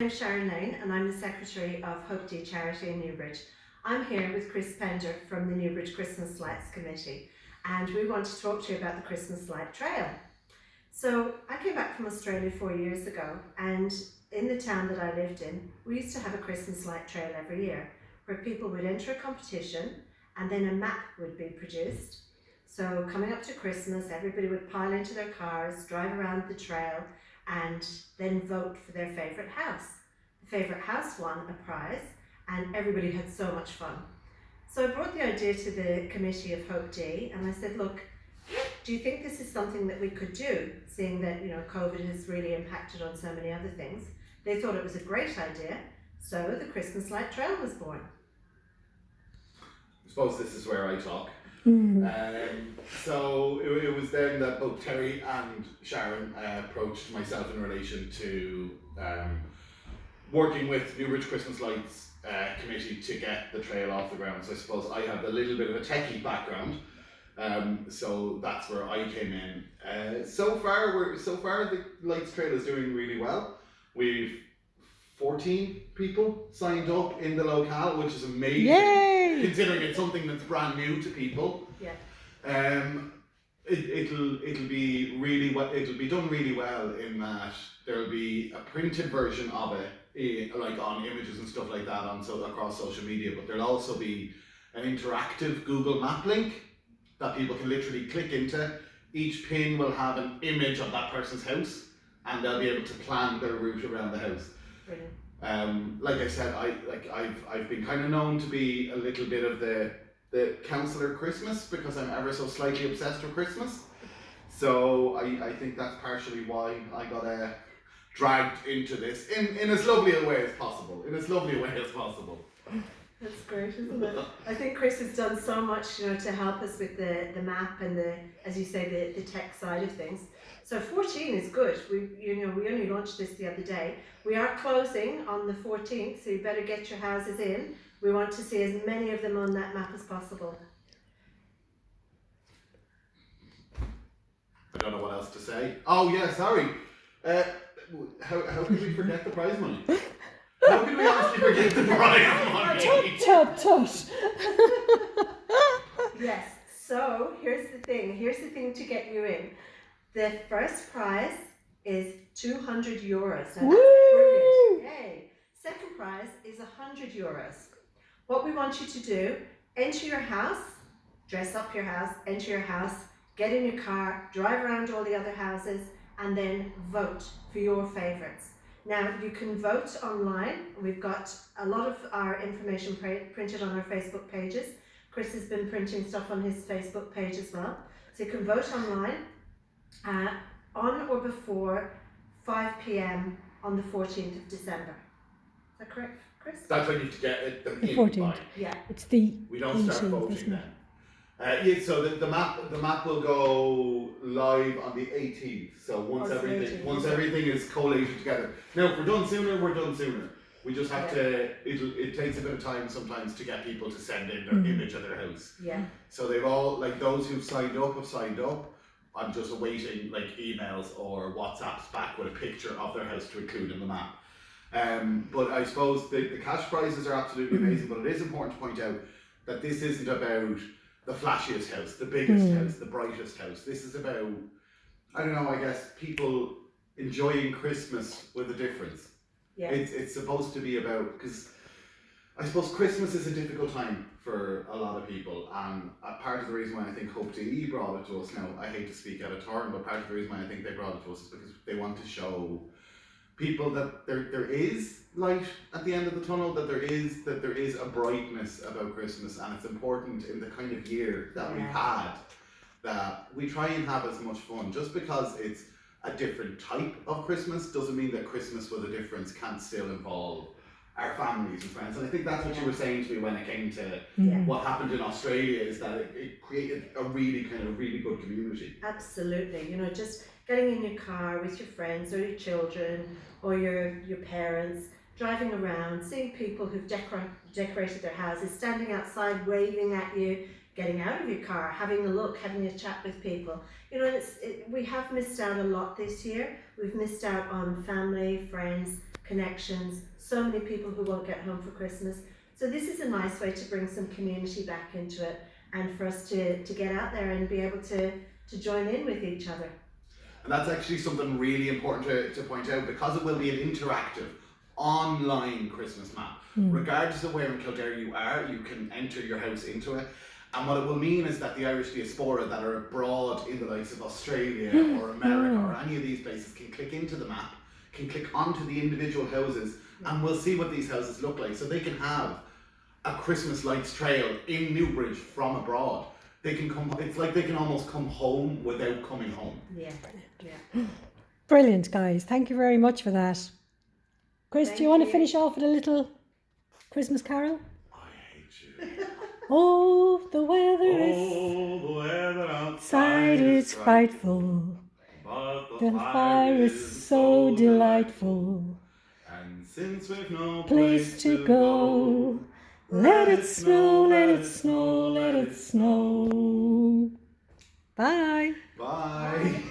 I'm Sharon and I'm the Secretary of Hope Day Charity in Newbridge. I'm here with Chris Pender from the Newbridge Christmas Lights Committee, and we want to talk to you about the Christmas Light Trail. So I came back from Australia 4 years ago, and in the town that I lived in, we used to have a Christmas Light Trail every year where people would enter a competition and then a map would be produced. So coming up to Christmas, everybody would pile into their cars, drive around the trail, and then vote for their favourite house. The favourite house won a prize, and everybody had so much fun. So I brought the idea to the committee of Hope Day, and I said, look, do you think this is something that we could do, seeing that COVID has really impacted on so many other things? They thought it was a great idea, so the Christmas Light Trail was born. I suppose this is where I talk. So it was then that both Terry and Sharon approached myself in relation to working with Newbridge Christmas Lights Committee to get the trail off the ground. So I suppose I have a little bit of a techie background, so that's where I came in. So far the Lights Trail is doing really well. We've 14 people signed up in the locale, which is amazing. Yay! Considering it's something that's brand new to people. Yeah. It'll be really well. It'll be done really well in that there'll be a printed version of it, like on images and stuff like that, across social media. But there'll also be an interactive Google Map link that people can literally click into. Each pin will have an image of that person's house, and they'll be able to plan their route around the house. Brilliant. Like I said, I've been kind of known to be a little bit of the counsellor Christmas because I'm ever so slightly obsessed with Christmas. So I think that's partially why I got dragged into this in as lovely a way as possible. That's great, isn't it? I think Chris has done so much, to help us with the map and as you say, the tech side of things. So 14 is good. We only launched this the other day. We are closing on the 14th, so you better get your houses in. We want to see as many of them on that map as possible. I don't know what else to say. Oh yeah, sorry. How could we forget the prize money? How could we honestly forget the prize money? Tut. Yes, so here's the thing to get you in. The first prize is €200. Now that's brilliant. Yay. Second prize is €100. What we want you to do, enter your house, dress up your house, enter your house, get in your car, drive around all the other houses, and then vote for your favourites. Now you can vote online. We've got a lot of our information printed on our Facebook pages. Chris has been printing stuff on his Facebook page as well. So you can vote online on or before 5 p.m. on the 14th of December. Is that correct, Chris? That's when you have to get it. The 14th. Yeah. It's the We don't start 18th, voting isn't it? then. Yeah, so the map will go live on the 18th. So once everything is collated together. Now, if we're done sooner, we're done sooner. We just have to. It takes a bit of time sometimes to get people to send in their image of their house. Yeah. So they've all, like those who've signed up have signed up. I'm just awaiting like emails or WhatsApps back with a picture of their house to include in the map. But I suppose the cash prizes are absolutely amazing. But it is important to point out that this isn't about the flashiest house, the biggest house, the brightest house. This is about, I don't know, I guess people enjoying Christmas with a difference. Yeah. It's supposed to be about, because I suppose Christmas is a difficult time for a lot of people, and part of the reason why I think Hope DE brought it to us, now I hate to speak out of turn, but part of the reason why I think they brought it to us is because they want to show people that there is light at the end of the tunnel, that there is a brightness about Christmas, and it's important in the kind of year that we've had that we try and have as much fun. Just because it's a different type of Christmas doesn't mean that Christmas with a difference can't still involve our families and friends. And I think that's what you were saying to me when it came to what happened in Australia, is that it created a really good community. Absolutely. Just getting in your car with your friends or your children or your parents, driving around, seeing people who've decorated their houses, standing outside waving at you, getting out of your car, having a look, having a chat with people. We have missed out a lot this year. We've missed out on family, friends, connections, so many people who won't get home for Christmas. So this is a nice way to bring some community back into it, and for us to get out there and be able to join in with each other. And that's actually something really important to point out, because it will be an interactive online Christmas map. Regardless of where in Kildare you are, you can enter your house into it. And what it will mean is that the Irish diaspora that are abroad in the likes of Australia or America or any of these places can click into the map, can click onto the individual houses, and we'll see what these houses look like. So they can have a Christmas Lights Trail in Newbridge from abroad. They can come, it's like they can almost come home without coming home. Yeah. Brilliant, guys. Thank you very much for that. Chris, do you want to finish off with a little Christmas carol? I hate you. Oh, the weather the weather outside is frightful, but the fire is so delightful. And since we've no Place to go, let it snow, let it snow, let it snow. Bye. Bye.